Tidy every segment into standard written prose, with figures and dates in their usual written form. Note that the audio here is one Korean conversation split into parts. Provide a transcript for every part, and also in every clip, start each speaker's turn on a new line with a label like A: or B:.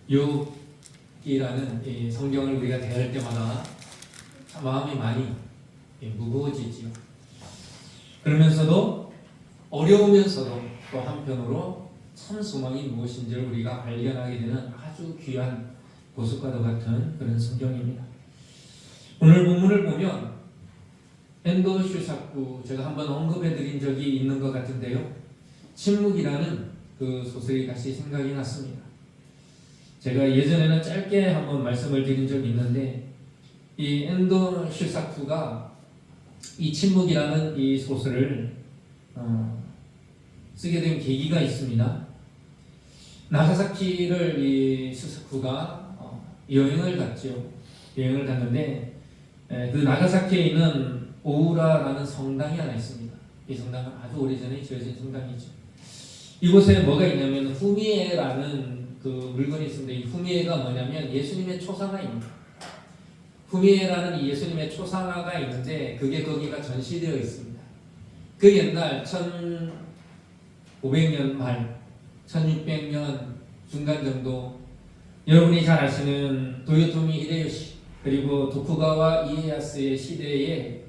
A: 욥기라는 이 성경을 우리가 대할 때마다 참 마음이 많이 무거워지지요. 그러면서도 어려우면서도 또 한편으로 참 소망이 무엇인지를 우리가 발견하게 되는 아주 귀한 보석과도 같은 그런 성경입니다. 오늘 본문을 보면 엔도 슈사쿠 제가 한번 언급해드린 적이 있는 것 같은데요. 침묵이라는 그 소설이 다시 생각이 났습니다. 제가 예전에는 짧게 한번 말씀을 드린 적이 있는데 이 엔도 슈사쿠가 이 침묵이라는 이 소설을 쓰게 된 계기가 있습니다. 나가사키를 이 슈사쿠가 여행을 갔죠. 여행을 갔는데 그 나가사키에 있는 오우라라는 성당이 하나 있습니다. 이 성당은 아주 오래전에 지어진 성당이죠. 이곳에 뭐가 있냐면 후미에라는 그 물건이 있습니다. 이 후미에가 뭐냐면 예수님의 초상화입니다. 후미에라는 이 예수님의 초상화가 있는데 그게 거기가 전시되어 있습니다. 그 옛날 1500년 말 1600년 중간 정도 여러분이 잘 아시는 도요토미 히데요시 그리고 도쿠가와 이에야스의 시대에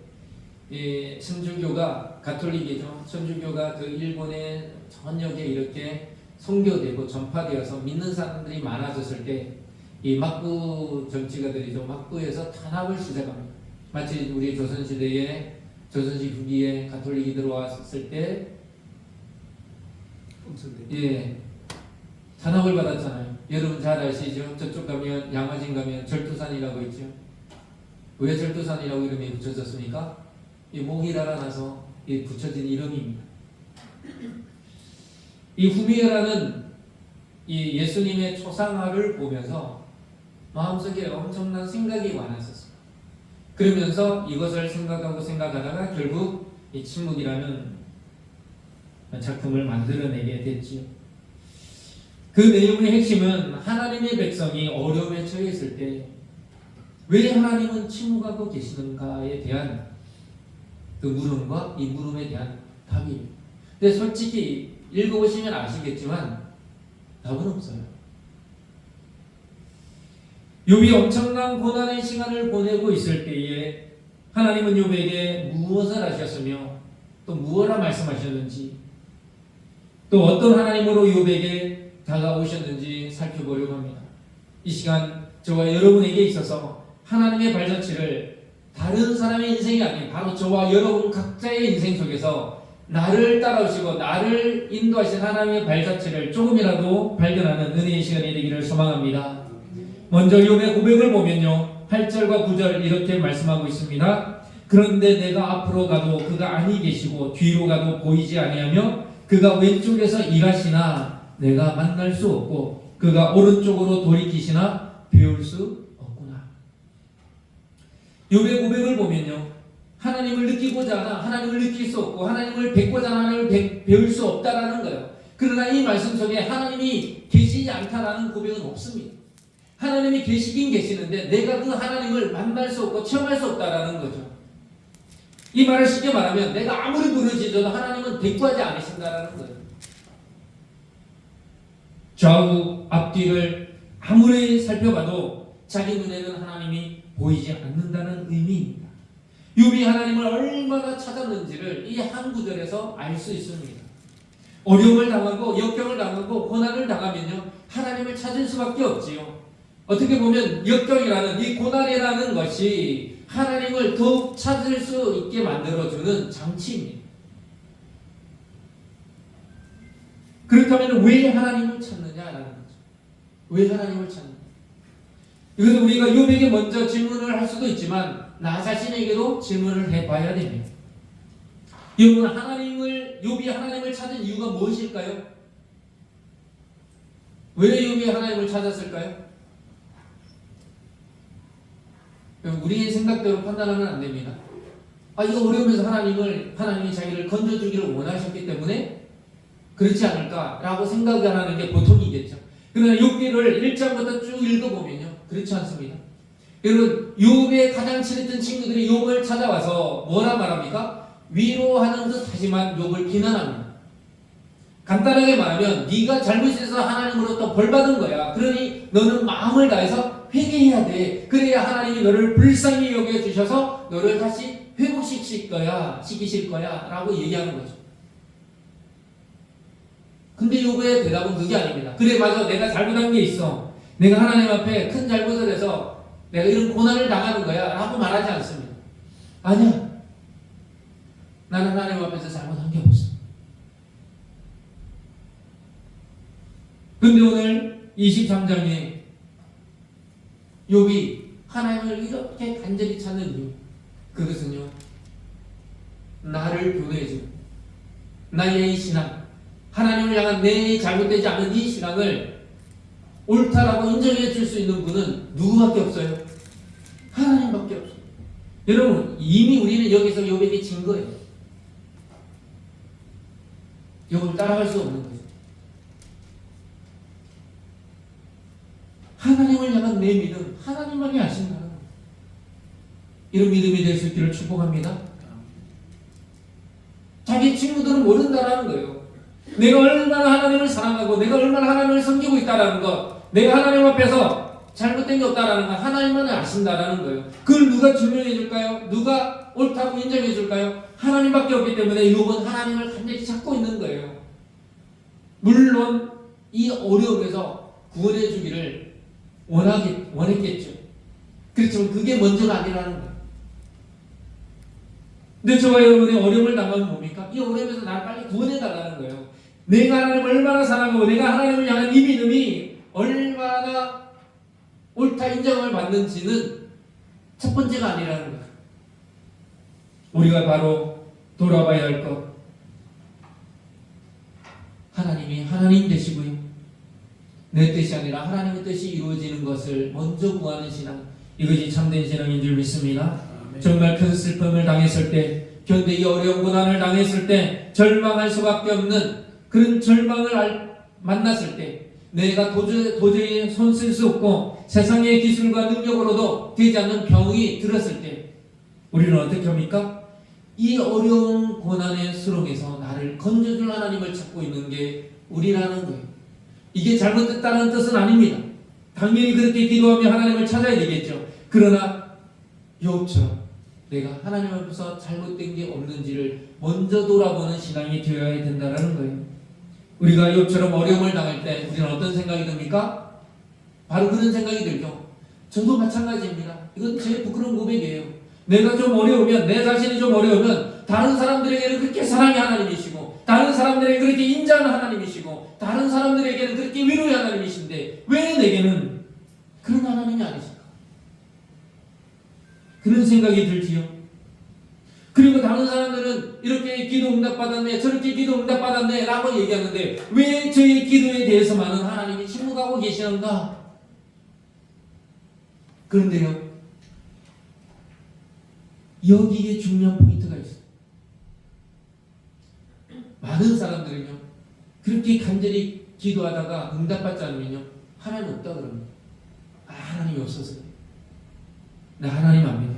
A: 천주교가 가톨릭이죠. 천주교가 그 일본의 전역에 이렇게 선교되고 전파되어서 믿는 사람들이 많아졌을 때 이 막부 정치가들이죠. 막부에서 탄압을 시작합니다. 마치 우리 조선시대에 조선시 후기에 가톨릭이 들어왔을 때 탄압을 받았잖아요. 여러분 잘 아시죠? 저쪽 가면 양화진 가면 절두산이라고 있죠. 왜 절두산이라고 이름이 붙여졌습니까? 이 목이 달아나서 붙여진 이름입니다. 이 후미에라는 이 예수님의 초상화를 보면서 마음속에 엄청난 생각이 많았었어요. 그러면서 이것을 생각하다가 결국 이 침묵이라는 작품을 만들어내게 됐지요. 그 내용의 핵심은 하나님의 백성이 어려움에 처해 있을 때 왜 하나님은 침묵하고 계시는가에 대한 그 물음과 이 물음에 대한 답이에요. 근데 솔직히 읽어보시면 아시겠지만 답은 없어요. 욥이 엄청난 고난의 시간을 보내고 있을 때에 하나님은 욥에게 무엇을 하셨으며 또 무엇을 말씀하셨는지 또 어떤 하나님으로 욥에게 다가오셨는지 살펴보려고 합니다. 이 시간 저와 여러분에게 있어서 하나님의 발자취를 다른 사람의 인생이 아닌 바로 저와 여러분 각자의 인생 속에서 나를 따라오시고 나를 인도하신 하나님의 발자취를 조금이라도 발견하는 은혜의 시간이 되기를 소망합니다. 먼저 욥의 고백을 보면요 8절과 9절 이렇게 말씀하고 있습니다. 그런데 내가 앞으로 가도 그가 아니 계시고 뒤로 가도 보이지 아니하며 그가 왼쪽에서 일하시나 내가 만날 수 없고 그가 오른쪽으로 돌이키시나 배울 수 없구나. 욥의 고백을 보면요 하나님을 느끼고자 하나 하나님을 느낄 수 없고 하나님을 뵙고자 하나님을 배울 수 없다라는 거예요. 그러나 이 말씀 속에 하나님이 계시지 않다라는 고백은 없습니다. 하나님이 계시긴 계시는데 내가 그 하나님을 만날 수 없고 체험할 수 없다라는 거죠. 이 말을 쉽게 말하면 내가 아무리 부르짖어도 하나님은 대꾸하지 않으신다라는 거예요. 좌우 앞뒤를 아무리 살펴봐도 자기 눈에는 하나님이 보이지 않는다는 의미입니다. 욥이 하나님을 얼마나 찾았는지를 이 한 구절에서 알 수 있습니다. 어려움을 당하고 역경을 당하고 고난을 당하면요 하나님을 찾을 수밖에 없지요. 어떻게 보면 역경이라는 이 고난이라는 것이 하나님을 더욱 찾을 수 있게 만들어주는 장치입니다. 그렇다면 왜 하나님을 찾느냐라는 거죠. 왜 하나님을 찾느냐. 이것은 우리가 욥에게 먼저 질문을 할 수도 있지만 나 자신에게도 질문을 해봐야 됩니다. 욥이 하나님을 찾은 이유가 무엇일까요? 왜 욥이 하나님을 찾았을까요? 우리의 생각대로 판단하면 안 됩니다. 이거 어려우면서 하나님이 자기를 건져주기를 원하셨기 때문에 그렇지 않을까라고 생각하는 게 보통이겠죠. 그러나 욥기를 1장부터 쭉 읽어보면요 그렇지 않습니다. 여러분 욥의 가장 친했던 친구들이 욥을 찾아와서 뭐라 말합니까? 위로하는 듯 하지만 욥을 비난합니다. 간단하게 말하면 네가 잘못해서 하나님으로부터 벌받은 거야. 그러니 너는 마음을 다해서 회개해야 돼. 그래야 하나님이 너를 불쌍히 여겨주셔서 너를 다시 회복시키실 거야 라고 얘기하는 거죠. 근데 요거의 대답은 그게 아닙니다. 그래 맞아, 내가 잘못한 게 있어, 내가 하나님 앞에 큰 잘못을 해서 내가 이런 고난을 당하는 거야 라고 말하지 않습니다. 아니야, 나는 하나님 앞에서 잘못한 게 없어. 근데 오늘 23장에 욥이 하나님을 이렇게 간절히 찾는 이유, 그것은요, 나를 변호해주고 나의 이 신앙, 하나님을 향한 내 잘못되지 않은 이 신앙을 옳다라고 인정해 줄 수 있는 분은 누구밖에 없어요? 하나님밖에 없어요. 여러분, 이미 우리는 여기서 욥에게 진 거예요. 욥을 따라갈 수 없는 거죠. 하나님을 향한 내 믿음, 하나님만이 아신다는 거예요. 이런 믿음이 될 수 있기를 축복합니다. 자기 친구들은 모른다라는 거예요. 내가 얼마나 하나님을 사랑하고 내가 얼마나 하나님을 섬기고 있다라는 것, 내가 하나님 앞에서 잘못된 게 없다라는 것, 하나님만이 아신다라는 거예요. 그걸 누가 증명해 줄까요? 누가 옳다고 인정해 줄까요? 하나님밖에 없기 때문에 욥은 하나님을 간절히 찾고 있는 거예요. 물론 이 어려움에서 구원해 주기를 원했겠죠. 그렇지만 그게 먼저가 아니라는 거예요. 근데 저와 여러분이 어려움을 당하면 뭡니까? 이 어려움에서 나를 빨리 구원해 달라는 거예요. 내가 하나님을 얼마나 사랑하고 내가 하나님을 향한 이 믿음이 얼마나 옳다 인정을 받는지는 첫 번째가 아니라는 거예요. 우리가 바로 돌아봐야 할 것, 하나님이 하나님 되시고요, 내 뜻이 아니라 하나님의 뜻이 이루어지는 것을 먼저 구하는 신앙, 이것이 참된 신앙인 줄 믿습니다. 정말 큰 슬픔을 당했을 때, 견디기 어려운 고난을 당했을 때, 절망할 수밖에 없는 그런 절망을 만났을 때, 내가 도저히 손쓸 수 없고 세상의 기술과 능력으로도 되지 않는 병이 들었을 때 우리는 어떻게 합니까? 이 어려운 고난의 수렁에서 나를 건져줄 하나님을 찾고 있는 게 우리라는 거예요. 이게 잘못됐다는 뜻은 아닙니다. 당연히 그렇게 기도하며 하나님을 찾아야 되겠죠. 그러나 욥처럼 내가 하나님 앞에서 잘못된 게 없는지를 먼저 돌아보는 신앙이 되어야 된다는 거예요. 우리가 욥처럼 어려움을 당할 때 우리는 어떤 생각이 듭니까? 바로 그런 생각이 들죠. 저도 마찬가지입니다. 이건 제 부끄러운 고백이에요. 내가 좀 어려우면, 내 자신이 좀 어려우면 다른 사람들에게는 그렇게 사랑의 하나님이시고 다른 사람들에게 그렇게 인자하는 하나님이시고 다른 사람들에게는 그렇게 위로의 하나님이신데 왜 내게는 그런 하나님이 아니실까? 그런 생각이 들지요. 그리고 다른 사람들은 이렇게 기도 응답받았네, 저렇게 기도 응답받았네 라고 얘기하는데 왜 저의 기도에 대해서만은 하나님이 침묵하고 계시는가? 그런데요, 여기에 중요한 포인트가 있어요. 많은 사람들은요, 그렇게 간절히 기도하다가 응답받지 않으면요, 하나님 없다 그럽니다. 하나님이 없어서 나 하나님 안 믿어.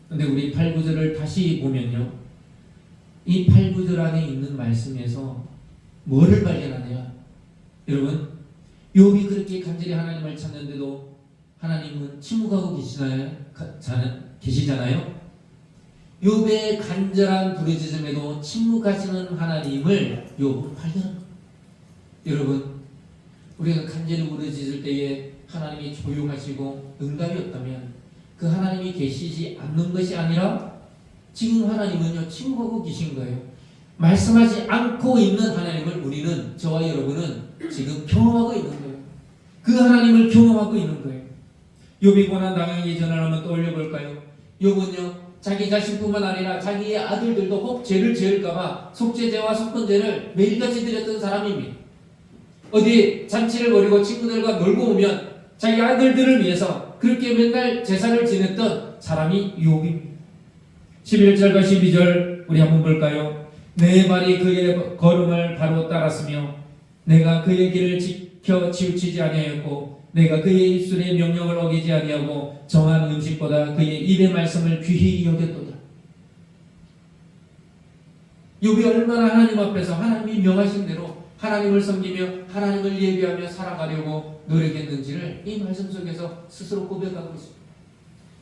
A: 근데 우리 8, 9절을 다시 보면요, 이 8, 9절 안에 있는 말씀에서 뭐를 발견하냐? 여러분, 욥이 그렇게 간절히 하나님을 찾는데도 하나님은 침묵하고 계시잖아요. 욥의 간절한 부르짖음에도 침묵하시는 하나님을 욥은 발견합니다. 여러분, 우리가 간절히 부르짖을 때에 하나님이 조용하시고 응답이 없다면 그 하나님이 계시지 않는 것이 아니라 지금 하나님은요, 침묵하고 계신 거예요. 말씀하지 않고 있는 하나님을 우리는, 저와 여러분은 지금 경험하고 있는 거예요. 그 하나님을 경험하고 있는 거예요. 욥이 고난 당하기 전을 한번 떠올려 볼까요? 욥은요, 자기 자신뿐만 아니라 자기의 아들들도 혹 죄를 지을까봐 속죄제와 속건제를 매일같이 드렸던 사람입니다. 어디 잔치를 벌이고 친구들과 놀고 오면 자기 아들들을 위해서 그렇게 맨날 제사를 지냈던 사람이 욥입니다. 11절과 12절 우리 한번 볼까요? 내 발이 그의 걸음을 바로 따랐으며 내가 그의 길을 지켜 치우치지 아니하였고 내가 그의 입술의 명령을 어기지 아니하고 정한 음식보다 그의 입의 말씀을 귀히 여겼도다. 욥이 얼마나 하나님 앞에서 하나님이 명하신 대로 하나님을 섬기며 하나님을 예배하며 살아가려고 노력했는지를 이 말씀 속에서 스스로 고백하고 있습니다.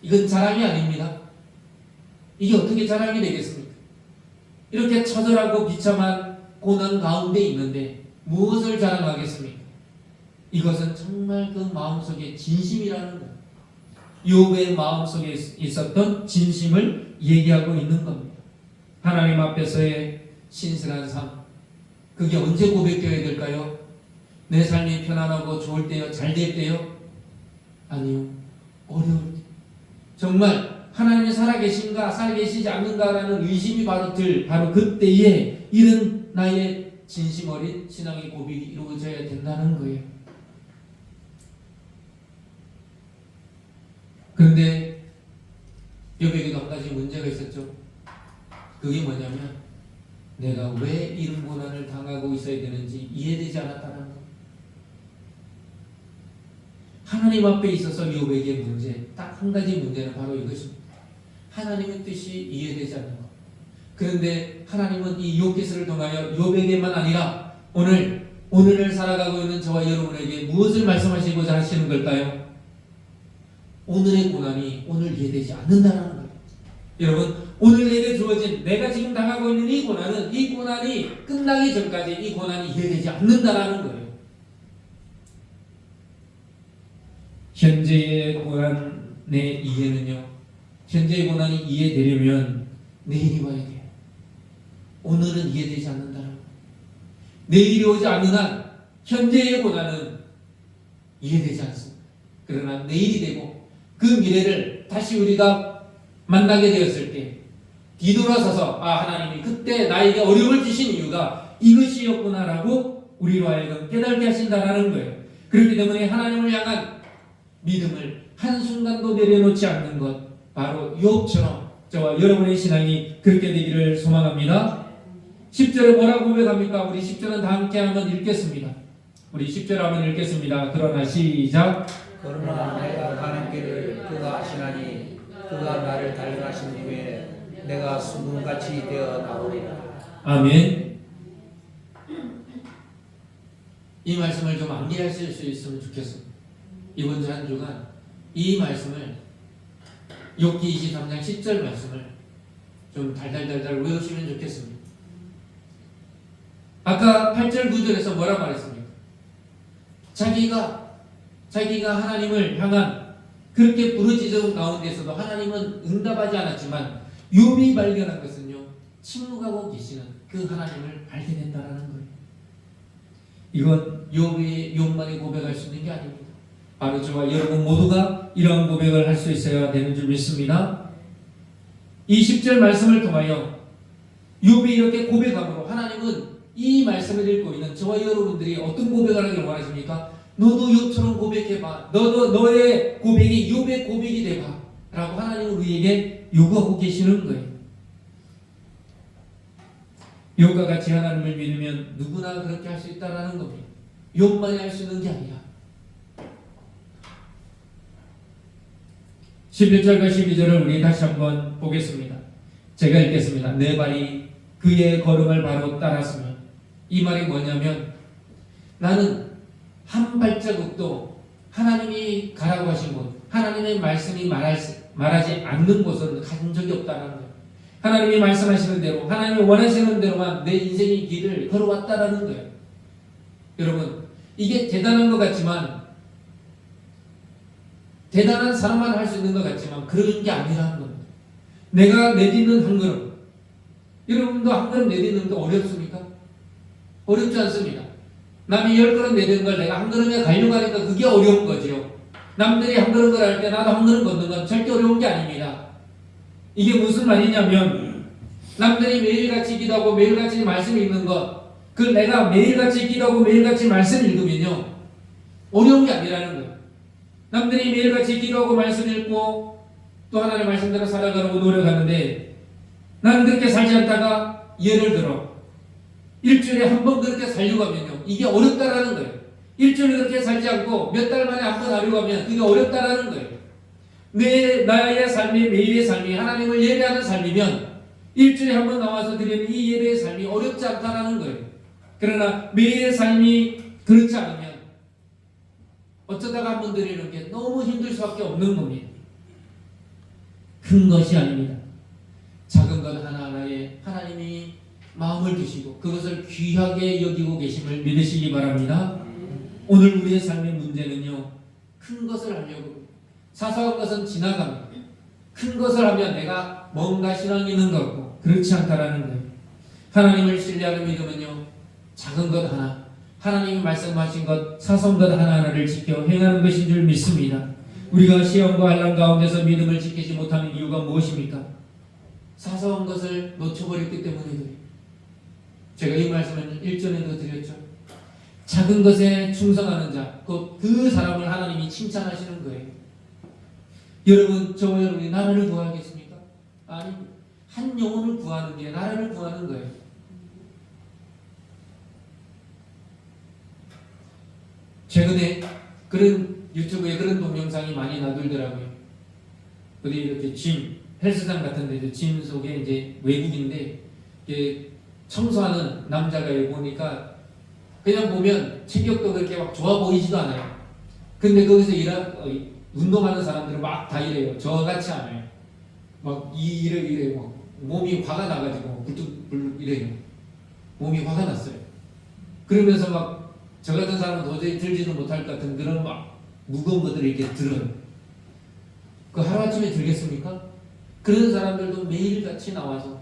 A: 이건 자랑이 아닙니다. 이게 어떻게 자랑이 되겠습니까? 이렇게 처절하고 비참한 고난 가운데 있는데 무엇을 자랑하겠습니까? 이것은 정말 그 마음속에 진심이라는 것, 욥의 마음속에 있었던 진심을 얘기하고 있는 겁니다. 하나님 앞에서의 신실한 삶, 그게 언제 고백되어야 될까요? 내 삶이 편안하고 좋을 때요? 잘 될 때요? 아니요, 어려울 때. 정말 하나님이 살아계신가 살아계시지 않는가라는 의심이 바로 그때에 이런 나의 진심 어린 신앙의 고백이 이루어져야 된다는 거예요. 그런데 욥에게도 한 가지 문제가 있었죠. 그게 뭐냐면 내가 왜 이런 고난을 당하고 있어야 되는지 이해되지 않았다는 것. 하나님 앞에 있어서 욥에게 문제, 딱 한 가지 문제는 바로 이것입니다. 하나님의 뜻이 이해되지 않는 것. 그런데 하나님은 이 욥기서를 통하여 욥에게만 아니라 오늘을 살아가고 있는 저와 여러분에게 무엇을 말씀하시고자 하시는 걸까요? 오늘의 고난이 오늘 이해되지 않는다는 거예요. 여러분, 오늘 내게 주어진 내가 지금 당하고 있는 이 고난이 끝나기 전까지 이 고난이 이해되지 않는다는 거예요. 현재의 고난의 이해는요, 현재의 고난이 이해되려면 내일이 와야 돼요. 오늘은 이해되지 않는다는 거예요. 내일이 오지 않는 한 현재의 고난은 이해되지 않습니다. 그러나 내일이 되고 그 미래를 다시 우리가 만나게 되었을 때 뒤돌아서서 하나님이 그때 나에게 어려움을 주신 이유가 이것이었구나라고 우리로 하여금 깨닫게 하신다라는 거예요. 그렇기 때문에 하나님을 향한 믿음을 한순간도 내려놓지 않는 것, 바로 욥처럼 저와 여러분의 신앙이 그렇게 되기를 소망합니다. 10절에 뭐라고 고백합니까? 우리 10절은 다 함께 한번 읽겠습니다. 우리 10절 한번 읽겠습니다. 그러나 시작.
B: 그러나 내가 가는 길을 그가 아시나니 그가 나를 달려가신 후에 내가 수문같이 되어 나오리라.
A: 아멘. 이 말씀을 좀 암기하실 수 있으면 좋겠습니다. 이번 주 한 주간 이 말씀을 욥기 23장 10절 말씀을 좀 달달달달 외우시면 좋겠습니다. 아까 8절 9절에서 뭐라 말했습니까? 자기가 하나님을 향한 그렇게 부르짖은 가운데서도 하나님은 응답하지 않았지만 욥이 발견한 것은요, 침묵하고 계시는 그 하나님을 발견했다라는 거예요. 이건 욥만이 고백할 수 있는 게 아닙니다. 바로 저와 여러분 모두가 이러한 고백을 할 수 있어야 되는 줄 믿습니다. 이 10절 말씀을 통하여 욥이 이렇게 고백함으로 하나님은 이 말씀을 읽고 있는 저와 여러분들이 어떤 고백을 하길 원하십니까? 너도 욥처럼 고백해봐. 너도 너의 고백이 욥의 고백이 돼봐. 라고 하나님은 우리에게 요구하고 계시는 거예요. 욥과 같이 하나님을 믿으면 누구나 그렇게 할 수 있다라는 겁니다. 욥만이 할 수 있는 게 아니라. 11절과 12절을 우리 다시 한번 보겠습니다. 제가 읽겠습니다. 내 발이 그의 걸음을 바로 따랐으면, 이 말이 뭐냐면 나는 한 발자국도 하나님이 가라고 하신 곳, 하나님의 말씀이 말하지 않는 곳은 간 적이 없다는 거예요. 하나님이 말씀하시는 대로, 하나님이 원하시는 대로만 내 인생의 길을 걸어왔다라는 거예요. 여러분, 이게 대단한 것 같지만, 대단한 사람만 할 수 있는 것 같지만 그런 게 아니라는 겁니다. 내가 내딛는 한 걸음, 여러분도 한 걸음 내딛는 게 어렵습니까? 어렵지 않습니다. 남이 10걸음 내딛는 걸 내가 한 걸음에 가려고 하니까 그게 어려운 거죠. 남들이 한 걸음 걸을 때 나도 한 걸음 걷는 건 절대 어려운 게 아닙니다. 이게 무슨 말이냐면 남들이 매일같이 기도하고 매일같이 말씀 읽는 것, 그걸 내가 매일같이 기도하고 매일같이 말씀 읽으면요 어려운 게 아니라는 거예요. 남들이 매일같이 기도하고 말씀 읽고 또 하나님의 말씀대로 살아가려고 노력하는데 나는 그렇게 살지 않다가 예를 들어 일주일에 한 번 그렇게 살려고 하면요 이게 어렵다라는 거예요. 일주일에 그렇게 살지 않고 몇 달 만에 한 번 하려고 하면 그게 어렵다라는 거예요. 나의 삶이 매일의 삶이 하나님을 예배하는 삶이면 일주일에 한 번 나와서 드리는 이 예배의 삶이 어렵지 않다라는 거예요. 그러나 매일의 삶이 그렇지 않으면 어쩌다가 한 번 드리는 게 너무 힘들 수밖에 없는 겁니다. 큰 것이 아닙니다. 작은 것 하나하나에 하나님이 마음을 두시고 그것을 귀하게 여기고 계심을 믿으시기 바랍니다. 오늘 우리의 삶의 문제는요, 큰 것을 하려고 사소한 것은 지나갑니다. 큰 것을 하면 내가 뭔가 신앙이 있는 것 같고 그렇지 않다라는 거예요. 하나님을 신뢰하는 믿음은요, 작은 것 하나, 하나님이 말씀하신 것 사소한 것 하나하나를 지켜 행하는 것인 줄 믿습니다. 우리가 시험과 환난 가운데서 믿음을 지키지 못하는 이유가 무엇입니까? 사소한 것을 놓쳐버렸기 때문에 그래요. 제가 이 말씀을 일전에도 드렸죠. 작은 것에 충성하는 자, 그 사람을 하나님이 칭찬하시는 거예요. 여러분, 저와 여러분이 나라를 구하겠습니까? 아니, 한 영혼을 구하는 게 나라를 구하는 거예요. 최근에 그런 유튜브에 그런 동영상이 많이 나돌더라고요. 어디 이렇게 헬스장 같은 데 짐 속에 이제 외국인데 청소하는 남자가 보니까 그냥 보면 체격도 그렇게 막 좋아 보이지도 않아요. 근데 거기서 운동하는 사람들은 막 다 이래요. 저같이 않아요. 막 이래요. 막 몸이 화가 나가지고 불뚝불뚝 이래요. 몸이 화가 났어요. 그러면서 막 저 같은 사람은 도저히 들지도 못할 것 같은 그런 막 무거운 것들을 이렇게 들어요. 그 하루아침에 들겠습니까? 그런 사람들도 매일같이 나와서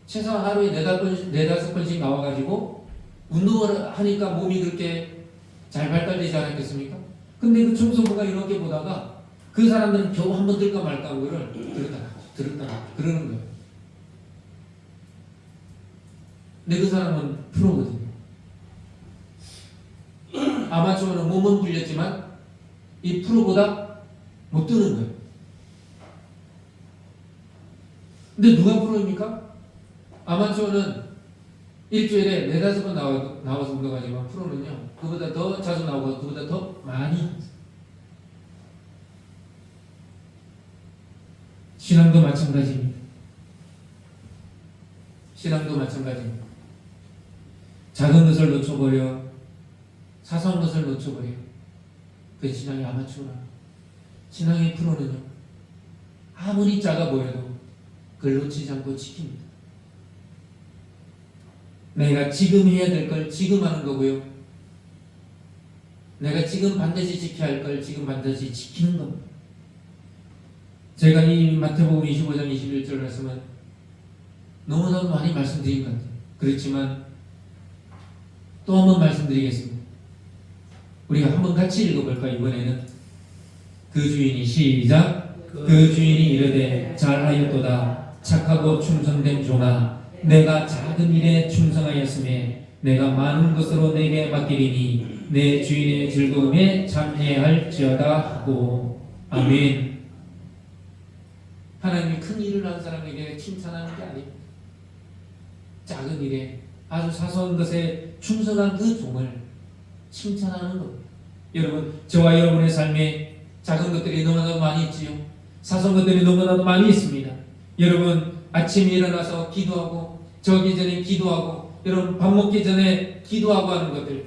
A: 최소한 하루에 4-5번씩 나와가지고 운동을 하니까 몸이 그렇게 잘 발달되지 않았겠습니까? 근데 그 청소부가 이렇게 보다가 그 사람들은 겨우 한 번 들까 말까 한 거를 들었다가 그러는 거예요. 근데 그 사람은 프로거든요. 아마추어는 몸은 불렸지만 이 프로보다 못 뜨는 거예요. 근데 누가 프로입니까? 아마추어는 일주일에 4-5번 나와서 운동하지만 프로는요, 그보다 더 자주 나오고 그보다 더 많이. 신앙도 마찬가지입니다. 신앙도 마찬가지입니다. 작은 것을 놓쳐버려 사소한 것을 놓쳐버려 그 신앙이 아마추어나 신앙의 프로는요, 아무리 작아 보여도 그걸 놓치지 않고 지킵니다. 내가 지금 해야 될 걸 지금 하는 거고요. 내가 지금 반드시 지켜야 할 걸 지금 반드시 지키는 겁니다. 제가 이 마태복음 25장 21절 말씀은 너무너무 많이 말씀드린 것 같아요. 그렇지만 또 한 번 말씀드리겠습니다. 우리가 한번 같이 읽어볼까요? 이번에는 그 주인이 시작. 그 주인이 이르되 잘하였도다 착하고 충성된 종아, 내가 작은 일에 충성하였음에 내가 많은 것으로 내게 맡기리니 내 주인의 즐거움에 참여할지어다 하고. 아멘. 하나님이 큰 일을 한 사람에게 칭찬하는 게 아닙니다. 작은 일에 아주 사소한 것에 충성한 그 종을 칭찬하는 겁니다. 여러분, 저와 여러분의 삶에 작은 것들이 너무나도 많이 있지요. 사소한 것들이 너무나도 많이 있습니다. 여러분, 아침에 일어나서 기도하고 저기 전에 기도하고 여러분 밥 먹기 전에 기도하고 하는 것들,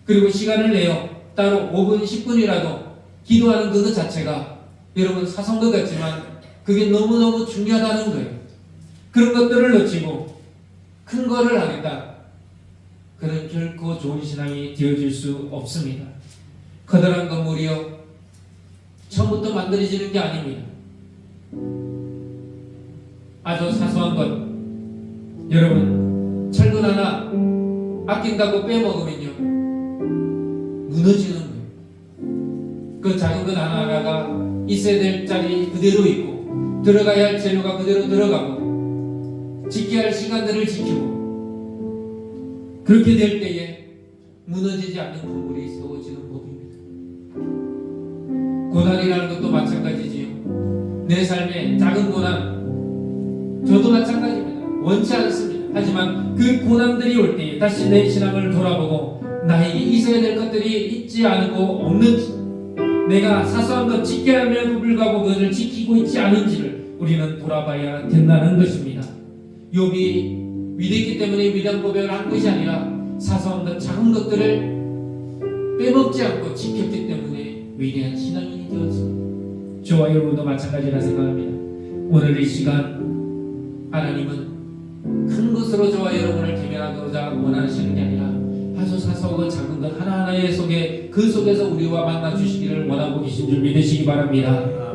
A: 그리고 시간을 내어 따로 5분 10분이라도 기도하는 그것 자체가 여러분 사소한 것 같지만 그게 너무너무 중요하다는 거예요. 그런 것들을 놓치고 큰 거를 하겠다, 그는 결코 좋은 신앙이 되어질 수 없습니다. 커다란 건물이요, 처음부터 만들어지는 게 아닙니다. 아주 사소한 것, 여러분 철근 하나 아낀다고 빼먹으면요 무너지는 거예요. 그 작은 것 하나하나가 있어야 될 자리 그대로 있고 들어가야 할 재료가 그대로 들어가고 지켜야 할 시간들을 지키고, 그렇게 될 때에 무너지지 않는 건물이 세워지는 법입니다. 고난이라는 것도 마찬가지지요. 내 삶에 작은 고난, 저도 마찬가지입니다. 원치 않습니다. 하지만 그 고난들이 올 때에 다시 내 신앙을 돌아보고 나에게 있어야 될 것들이 있지 않고 없는지, 내가 사소한 것 지켜야 함에도 불구하고 그것을 지키고 있지 않은지를 우리는 돌아봐야 된다는 것입니다. 욥이 위대했기 때문에 위대한 고백을 한 것이 아니라 사소한 것 작은 것들을 빼먹지 않고 지켰기 때문에 위대한 신앙인이 되었습니다. 저와 여러분도 마찬가지라 생각합니다. 오늘 이 시간 하나님은 큰 것으로 저와 여러분을 대면하고자 원하시는 게 아니라 아주 사소하고 작은 것 하나하나의 속에 그 속에서 우리와 만나 주시기를 원하고 계신 줄 믿으시기 바랍니다.